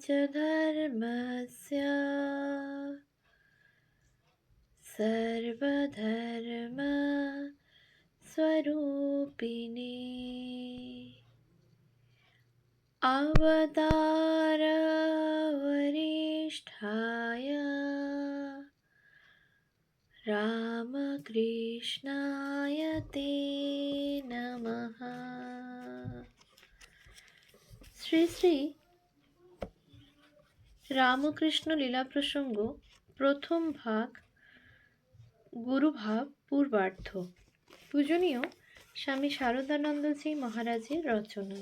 च धर्मस्य सर्वधर्म स्वरूपिणे अवतारवरिष्ठाय रामकृष्णाय ते नमः। শ্রী শ্রী রামকৃষ্ণ লীলা প্রসঙ্গ প্রথম ভাগ গুরুভাব পূর্বার্ধ। পূজনীয় স্বামী শারদানন্দজি মহারাজের রচনা।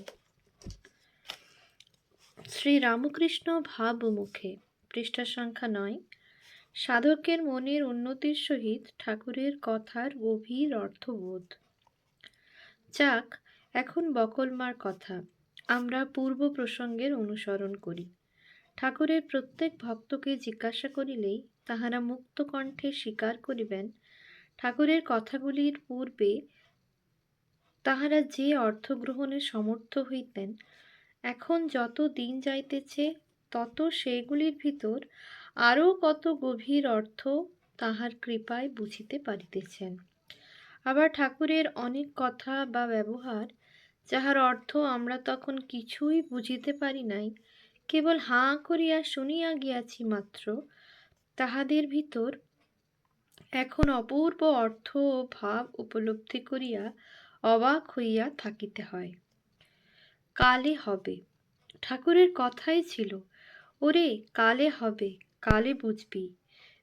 শ্রী রামকৃষ্ণ ভাবমুখে, পৃষ্ঠা সংখ্যা 9। সাধকের মনের উন্নতির সহিত ঠাকুরের কথার গভীর অর্থবোধ। যাক, এখন বকলমার কথা। আমরা পূর্ব প্রসঙ্গের অনুসরণ করি। ঠাকুরের প্রত্যেক ভক্তকে জিজ্ঞাসা করিলেই তাহারা মুক্ত কণ্ঠে স্বীকার করিবেন, ঠাকুরের কথাগুলির পূর্বে তাহারা যে অর্থ গ্রহণে সমর্থ হইতেন, এখন যত দিন যাইতেছে তত সেগুলির ভিতর আরও কত গভীর অর্থ তাহার কৃপায় বুঝিতে পারিতেছেন। আবার ঠাকুরের অনেক কথা বা ব্যবহার, যাহার অর্থ আমরা তখন কিছুই বুঝিতে পারি নাই, কেবল হাঁ করিয়া শুনিয়া গিয়াছি মাত্র, তাহাদের ভিতর এখন অপূর্ব অর্থ ও ভাব উপলব্ধি করিয়া অবাক হইয়া থাকিতে হয়। কালে হবে, ঠাকুরের কথাই ছিল, ওরে কালে হবে, কালে বুঝবি।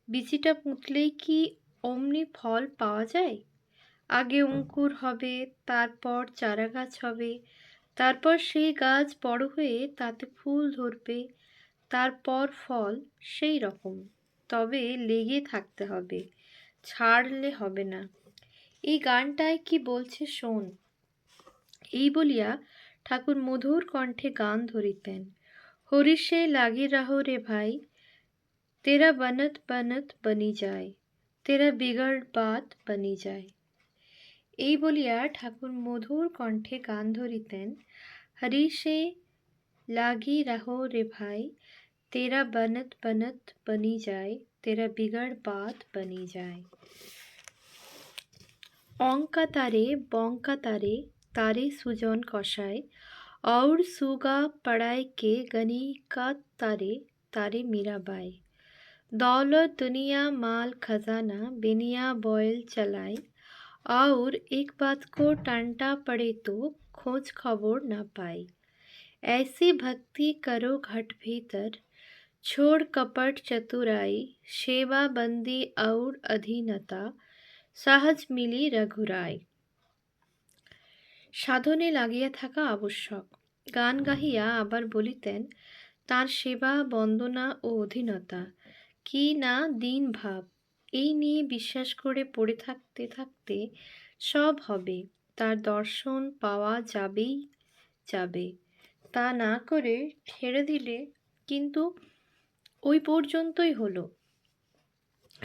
বীচিটা পুঁতলেই কি অমনি ফল পাওয়া যায়? আগে অঙ্কুর হবে, তারপর চারা গাছ হবে, তারপর সেই গাছ বড় হয়ে তাতে ফুল ধরবে, তারপর ফল। সেই রকম, তবে লেগে থাকতে হবে, ছাড়লে হবে না। এই গানটায় কি বলছে শোন। এই বলিয়া ঠাকুর মধুর কণ্ঠে গান ধরিতেন। হরিষে লাগি রাহো রে ভাই, তেরা বনত বনত বনি যায়, তেরা বিগড় বাত বনি যায়। এই বলিয়া ঠাকুর মধুর কণ্ঠে গান ধরিতেন। হরিষে লাগি রাহো রে ভাই, তেরা বনত বনত বনি যায়, তেরা বিগড় বাত বনি যায়। অঙ্কা তারে বঙ্কা তারে, तारे सुजौन कौशाय, और सुगा पढ़ाई के गनी का तारे, तारे मीराबाई। दौलत दुनिया माल खजाना, बिनिया बॉयल चलाए, और एक बात को टांटा पड़े तो खोज खबर न पाए। ऐसी भक्ति करो घट भीतर, छोड़ कपट चतुराई, सेवा बंदी और अधीनता, सहज मिली रघुराई। সাধনে লাগিয়া থাকা আবশ্যক। গান গাহিয়া আবার বলিতেন, তাঁর সেবা বন্দনা ও অধীনতা কি না দীন ভাব, এই নিয়ে বিশ্বাস করে পড়ে থাকতে থাকতে সব হবে, তার দর্শন পাওয়া যাবেই যাবে। তা না করে ছেড়ে দিলে কিন্তু ওই পর্যন্তই হলো।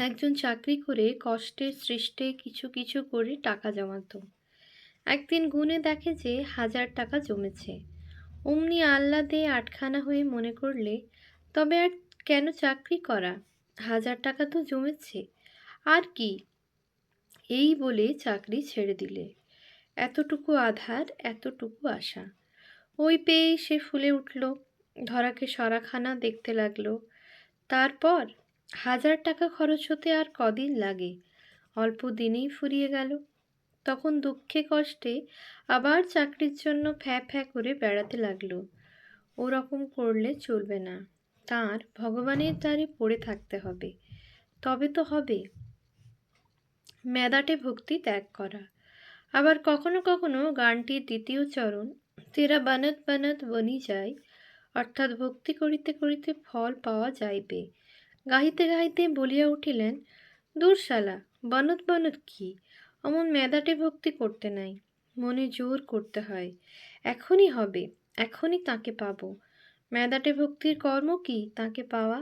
একজন চাকরি করে কষ্টে সৃষ্টে কিছু কিছু করে টাকা জমাতো। একদিন গুনে দেখে যে 1000 টাকা জমেছে। অমনি আহ্লাদে আটখানা হয়ে মনে করলে, তবে আর কেন চাকরি করা, 1000 টাকা তো জমেছে, আর কি, এই বলে চাকরি ছেড়ে দিলে। এতটুকু আধার, এতটুকু আশা। ওই পেয়েই সে ফুলে উঠল, ধরাকে সরাখানা দেখতে লাগলো। তারপর 1000 টাকা খরচ হতে আর কদিন লাগে, অল্প দিনেই ফুরিয়ে গেল। তখন দুঃখে কষ্টে আবার চাকরির জন্য ফ্যাঁ ফ্যাঁ করে বেড়াতে লাগলো। ওরকম করলে চলবে না, তার ভগবানের দ্বারে পড়ে থাকতে হবে, তবে তো হবে। মেদাটে ভক্তি ত্যাগ করা। আবার কখনো কখনো গানটির দ্বিতীয় চরণ, তেরা বনত বনত বনি যায়, অর্থাৎ ভক্তি করিতে করিতে ফল পাওয়া যাইবে, গাহিতে গাহিতে বলিয়া উঠিলেন, দূর শালা, বনত বনত কি, অমন মেদাটে ভক্তি করতে নাই, মনে জোর করতে হয়, এখনই হবে, এখনই তাকে পাবো। মেদাটে ভক্তির কর্ম কি তাকে পাওয়া?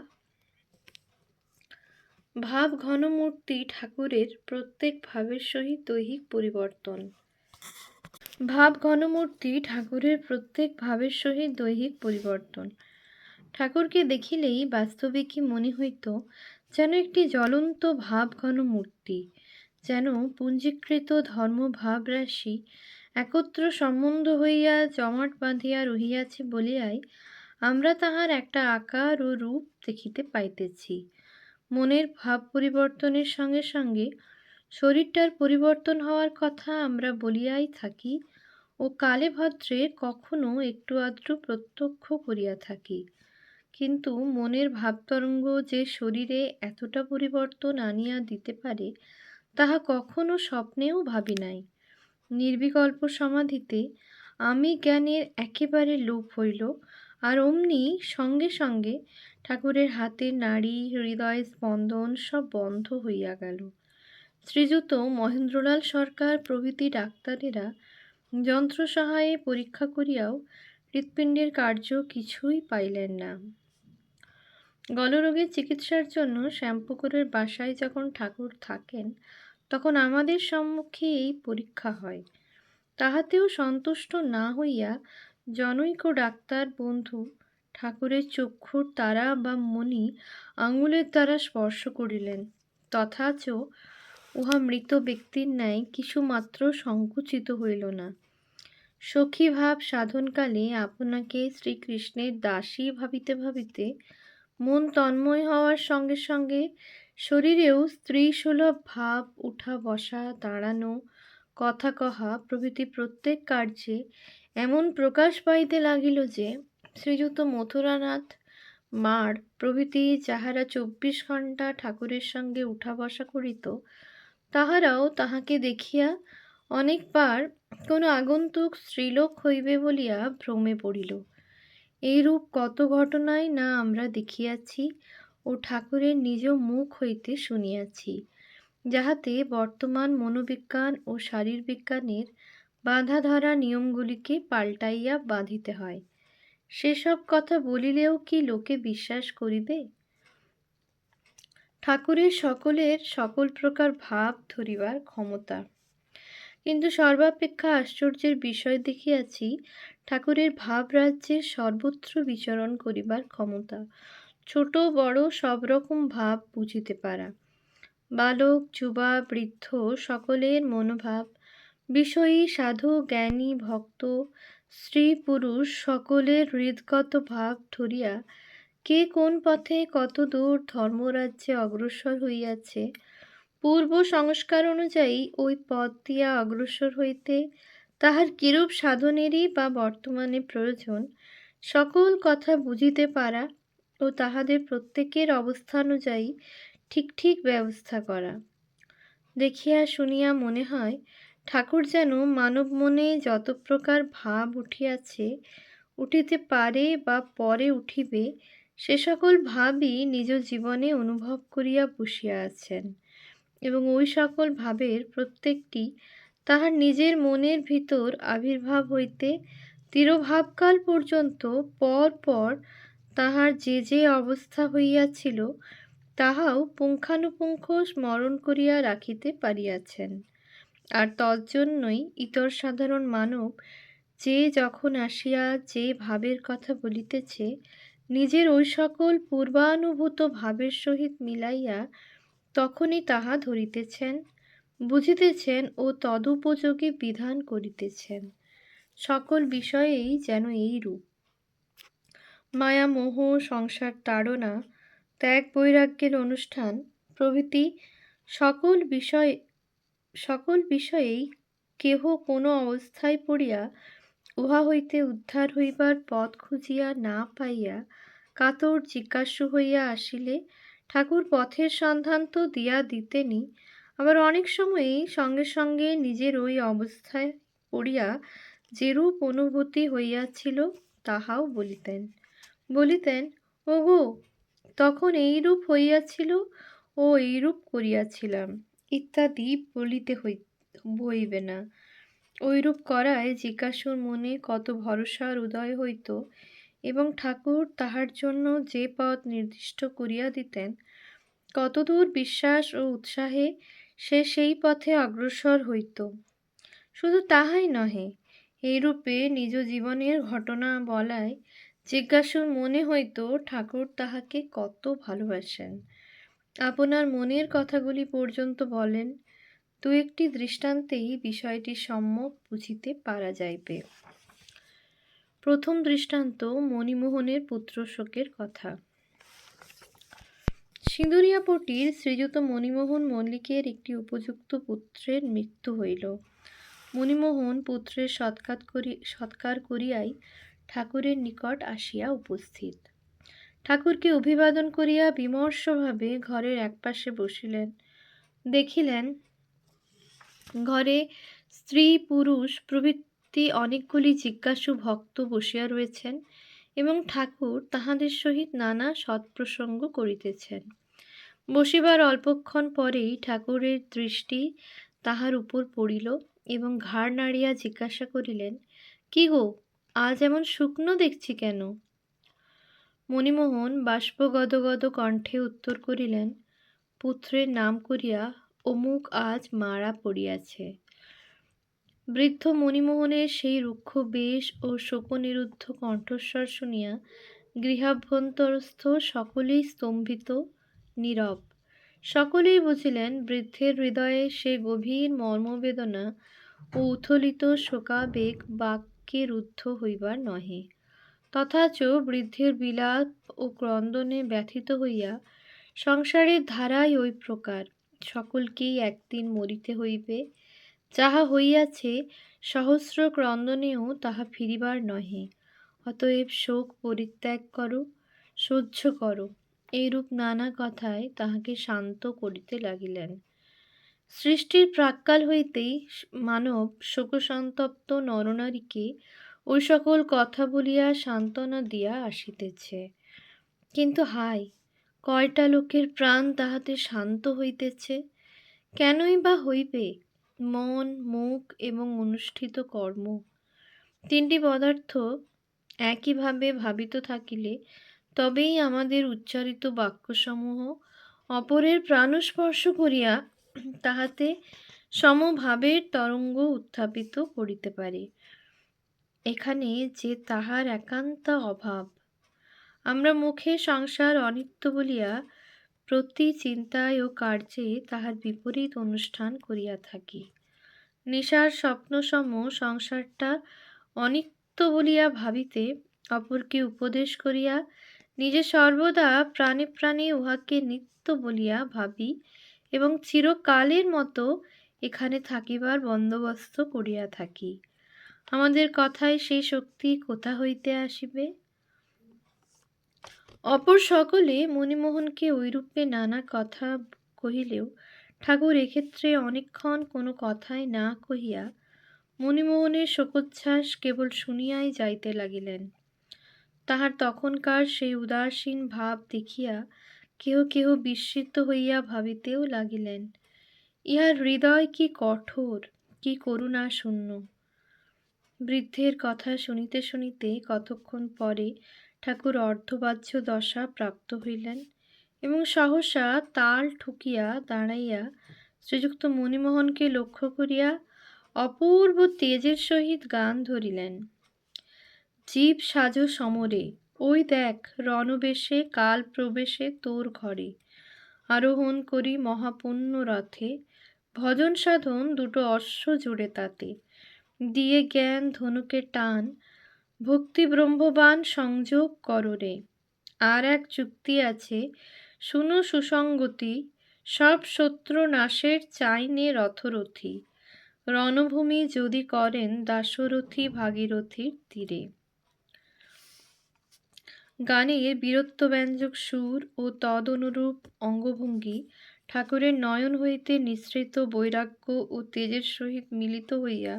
ভাব ঘনমূর্তি ঠাকুরের প্রত্যেক ভাবের সহিত দৈহিক পরিবর্তন। ভাব ঘনমূর্তি ঠাকুরের প্রত্যেক ভাবের সহিত দৈহিক পরিবর্তন। ঠাকুরকে দেখিলেই বাস্তবিকই মনে হইত যেন একটি জ্বলন্ত ভাবঘন মূর্তি, যেন পুঞ্জীকৃত ধর্মভাব রাশি একত্র সম্বন্ধ হইয়া জমাট বাঁধিয়া রহিয়াছে বলিয়াই আমরা তাহার একটা আকার ও রূপ দেখিতে পাইতেছি। মনের ভাব পরিবর্তনের সঙ্গে সঙ্গে শরীরটার পরিবর্তন হওয়ার কথা আমরা বলিয়াই থাকি ও কালে ভদ্রে কখনো একটু আধটু প্রত্যক্ষ করিয়া থাকি। কিন্তু মনের ভাবতরঙ্গ যে শরীরে এতটা পরিবর্তন আনিয়া দিতে পারে তাহা কখনো স্বপ্নেও ভাবি নাই। নির্বিকল্প সমাধিতে আমি জ্ঞানের একেবারে লোপ হইল, আর অমনি সঙ্গে সঙ্গে ঠাকুরের হাতের নাড়ি, হৃদয় স্পন্দন সব বন্ধ হইয়া গেল। শ্রীযুত মহেন্দ্রলাল সরকার প্রভৃতি ডাক্তারেরা যন্ত্র সহায়ে পরীক্ষা করিয়াও হৃৎপিণ্ডের কার্য কিছুই পাইলেন না। গলরোগের চিকিৎসার জন্য শ্যামপুকুরের বাসায় যখন ঠাকুর থাকেন তখন আমাদের সম্মুখে এই পরীক্ষা হয়। তাহাতেও সন্তুষ্ট না হইয়া জনৈক ডাক্তার বন্ধু ঠাকুরের চক্ষুর তারা বা মণি আঙুলের দ্বারা স্পর্শ করিলেন, তথাচ উহা মৃত ব্যক্তির ন্যায় কিছুমাত্র সংকুচিত হইল না। সখীভাব সাধনকালে আপনাকে শ্রীকৃষ্ণের দাসী ভাবিতে ভাবিতে মন তন্ময় হওয়ার সঙ্গে সঙ্গে শরীরেও স্ত্রীসুলভ ভাব উঠা বসা, দাঁড়ানো, কথা কহা প্রভৃতি প্রত্যেক কার্যে এমন প্রকাশ পাইতে লাগিল যে শ্রীযুত মথুরানাথ, মার প্রভৃতি যাহারা 24 ঘণ্টা ঠাকুরের সঙ্গে উঠা বসা করিত, তাহারাও তাহাকে দেখিয়া অনেকবার কোনো আগন্তুক স্ত্রীলোক হইবে বলিয়া ভ্রমে পড়িল। এইরূপ কত ঘটনাই না আমরা দেখিয়াছি ও ঠাকুরের নিজ মুখ হইতে শুনিয়াছি, যাহাতে বর্তমান মনোবিজ্ঞান ও শারীরবিজ্ঞানের বাঁধা ধরা নিয়মগুলিকে পাল্টাইয়া বাঁধিতে হয়। সেসব কথা বলিলেও কি লোকে বিশ্বাস করিবে? ঠাকুরের সকল প্রকার ভাব ধরিবার ক্ষমতা। কিন্তু সর্বাপেক্ষা আশ্চর্যের বিষয় দেখিয়াছি ঠাকুরের ভাবরাজ্যের সর্বত্র বিচরণ করিবার ক্ষমতা। ছোট বড় সব রকম ভাব বুঝিতে পারা। বালক যুবা বৃদ্ধ সকলের মনোভাব, বিষয়ী সাধু জ্ঞানী ভক্ত স্ত্রী পুরুষ সকলের হৃদগত ভাব ধরিয়া কে কোন পথে কত দূর ধর্মরাজ্যে অগ্রসর হইয়াছে, পূর্ব সংস্কার অনুযায়ী ওই পথ দিয়া অগ্রসর হইতে তাহার কিরূপ সাধনেরই বা বর্তমানে প্রয়োজন, সকল কথা বুঝিতে পারা ও তাহাদের প্রত্যেকের অবস্থানুযায়ী ঠিক ঠিক ব্যবস্থা করা। দেখিয়া শুনিয়া মনে হয় ঠাকুর যেন মানব মনে যত প্রকার ভাব উঠিয়াছে, উঠিতে পারে বা পরে উঠিবে, সে সকল ভাবই নিজ জীবনে অনুভব করিয়া বসিয়া আছেন এবং ওই সকল ভাবের প্রত্যেকটি তাহার নিজের মনের ভিতর আবির্ভাব হইতে তিরোভাবকাল পর্যন্ত পর পর তাহার যে যে অবস্থা হইয়াছিল তাহাও পুঙ্খানুপুঙ্খ স্মরণ করিয়া রাখিতে পারিয়াছেন। আর তজ্জন্যই ইতর সাধারণ মানব যে যখন আসিয়া যে ভাবের কথা বলিতেছে, নিজের ওই সকল পূর্বানুভূত ভাবের সহিত মিলাইয়া তখনই তাহা ধরিতেছেন, বুঝিতেছেন ও তদুপযোগী বিধান করিতেছেন। সকল বিষয়েই যেন এই রূপ। মায়া মোহ, সংসার তাড়না, ত্যাগ বৈরাগ্যের অনুষ্ঠান প্রভৃতি সকল বিষয়েই কেহ কোনো অবস্থায় পড়িয়া উহা হইতে উদ্ধার হইবার পথ খুঁজিয়া না পাইয়া কাতর জিজ্ঞাসু হইয়া আসিলে ঠাকুর পথের সন্ধান তো দিয়া দিতেনই, আবার অনেক সময়ই সঙ্গে সঙ্গে নিজের ওই অবস্থায় পড়িয়া যেরূপ অনুভূতি হইয়াছিল তাহাও বলিতেন, ওগো তখন এইরূপ হইয়াছিল ও এইরূপ করিয়াছিলাম ইত্যাদি বলিতে হইবে না। ঐরূপ করায় জিজ্ঞাসুর মনে কত ভরসার উদয় হইত এবং ঠাকুর তাহার জন্য যে পথ নির্দিষ্ট করিয়া দিতেন, কতদূর বিশ্বাস ও উৎসাহে সে সেই পথে অগ্রসর হইত। শুধু তাহাই নহে, এইরূপে নিজ জীবনের ঘটনা বলায় জিজ্ঞাসুর মনে হইত ঠাকুর তাহাকে কত ভালোবাসেন। আপনার মনের কথাগুলি পর্যন্ত বলেন, দু একটি দৃষ্টান্তেই বিষয়টি সম্যক বুঝিতে পারা যাইবে। প্রথম দৃষ্টান্ত মণিমোহনের পুত্রশোকের কথা। সিঁদুরিয়াপট্টির শ্রীযুত মণিমোহন মল্লিকের একটি উপযুক্ত পুত্রের মৃত্যু হইল। মণিমোহন পুত্রের সৎকার করিয়াই ঠাকুরের নিকট আসিয়া উপস্থিত। ঠাকুরকে অভিবাদন করিয়া বিমর্ষভাবে ঘরের একপাশে বসিলেন। দেখিলেন ঘরে স্ত্রী পুরুষ প্রভৃতি অনেকগুলি জিজ্ঞাসু ভক্ত বসিয়া রয়েছেন এবং ঠাকুর তাহাদের সহিত নানা সৎপ্রসঙ্গ করিতেছেন। বসিবার অল্পক্ষণ পরেই ঠাকুরের দৃষ্টি তাহার উপর পড়িল এবং ঘাড় নাড়িয়া জিজ্ঞাসা করিলেন, কি গো, আজ এমন শুকনো দেখছি কেন? মণিমোহন বাষ্পগদগদ কণ্ঠে উত্তর করিলেন, পুত্রের নাম করিয়া অমুক আজ মারা পড়িয়াছে। বৃদ্ধ মণিমোহনের সেই রুক্ষ বেশ ও শোকনিরুদ্ধ কণ্ঠস্বর শুনিয়া গৃহাভ্যন্তরস্থ সকলেই স্তম্ভিত, নীরব। সকলেই বুঝিলেন বৃদ্ধের হৃদয়ে সে গভীর মর্মবেদনা ও উথলিত শোকাবেগ বাক্যে রুদ্ধ হইবার নহে। তথাচ বৃদ্ধের বিলাপ ও ক্রন্দনে ব্যথিত হইয়া সংসারের ধারাই ওই প্রকার, সকলকেই একদিন মরিতে হইবে। যাহা হইয়াছে সহস্র ক্রন্দনেও তাহা ফিরিবার নহে। অতএব শোক পরিত্যাগ করো, সহ্য করো। এইরূপ নানা কথায় তাহাকে শান্ত করিতে লাগিলেন। সৃষ্টির প্রাক্কাল হইতেই মানব শোকসন্তপ্ত নরনারীকে ওই সকল কথা বলিয়া সান্ত্বনা দিয়া আসিতেছে। কিন্তু হায়, কয়টা লোকের প্রাণ তাহাতে শান্ত হইতেছে? কেনই বা হইবে? মন, মুখ এবং অনুষ্ঠিত কর্ম, তিনটি পদার্থ একইভাবে ভাবিত থাকিলে তবেই আমাদের উচ্চারিত বাক্যসমূহ অপরের প্রাণস্পর্শ করিয়া তাহাতে সমভাবের তরঙ্গ উত্থাপিত করিতে পারে। এখানে যে তাহার একান্ত অভাব। আমরা মুখে সংসার অনিত্য বলিয়া প্রতি চিন্তায় ও কার্যে তাহার বিপরীত অনুষ্ঠান করিয়া থাকি। নেশার স্বপ্নসম সংসারটা অনিত্য বলিয়া ভাবিতে অপরকে উপদেশ করিয়া নিজে সর্বদা প্রাণে প্রাণে উহাকে নিত্য বলিয়া ভাবি এবং চিরকালের মতো এখানে থাকিবার বন্দোবস্ত করিয়া থাকি। আমাদের কথায় সেই শক্তি কোথা হইতে আসিবে? অপর সকলে মণিমোহনকে ঐরূপে নানা কথা কহিলেও ঠাকুর এক্ষেত্রে অনেকক্ষণ কোনো কথাই না কহিয়া মণিমোহনের শোকোচ্ছ্বাস কেবল শুনিয়াই যাইতে লাগিলেন। তাহার তখনকার সেই উদাসীন ভাব দেখিয়া কেহ কেহ বিস্মিত হইয়া ভাবিতেও লাগিলেন, ইহার হৃদয় কি কঠোর, কি করুণা শূন্য। বৃদ্ধের কথা শুনিতে শুনিতে কতক্ষণ পরে ঠাকুর অর্ধবাহ্য দশা প্রাপ্ত হইলেন এবং সহসা তাল ঠুকিয়া দাঁড়াইয়া শ্রীযুক্ত মণিমোহনকে লক্ষ্য করিয়া অপূর্ব তেজের সহিত গান ধরিলেন। জীব সাজো সমরে, ওই দেখ রণবেশে কাল প্রবেশে তোর ঘরে, আরোহণ করি মহাপুণ্য রথে, ভজন সাধন দুটো অশ্ব জুড়ে তাতে, দিয়ে জ্ঞান ধনুকে টান, ভক্তি ব্রহ্মবান সংযোগ কররে। আর এক চুক্তি আছে, শুনো সুসঙ্গতি, সব শত্রু নাশের চাইনে রথরথী, রণভূমি যদি করেন দাশরথী ভাগীরথীর তীরে। গানের বীরত্বব্যঞ্জক সুর ও তদনুরূপ অঙ্গভঙ্গি ঠাকুরের নয়ন হইতে নিঃসৃত বৈরাগ্য ও তেজের সহিত মিলিত হইয়া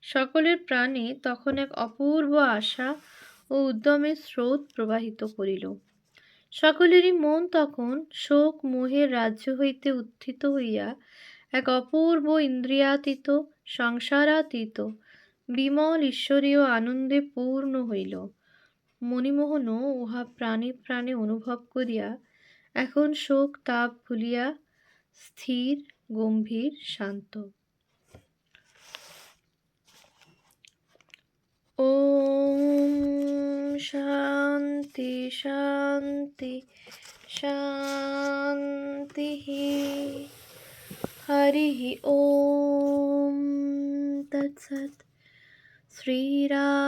সকলের প্রাণে তখন এক অপূর্ব আশা ও উদ্যমের স্রোত প্রবাহিত করিল। সকলেরই মন তখন শোক মোহের রাজ্য হইতে উত্থিত হইয়া এক অপূর্ব ইন্দ্রিয়াতীত সংসারাতীত বিমল ঈশ্বরীয় আনন্দে পূর্ণ হইল। মণিমোহনও উহা প্রাণে প্রাণে অনুভব করিয়া এখন শোক তাপ ভুলিয়া স্থির, গম্ভীর, শান্ত। ওম শান্তি। शान्ति शान्तिः। हरिः ॐ तत्सत्। श्रीरामकृष्णार्पणमस्तु।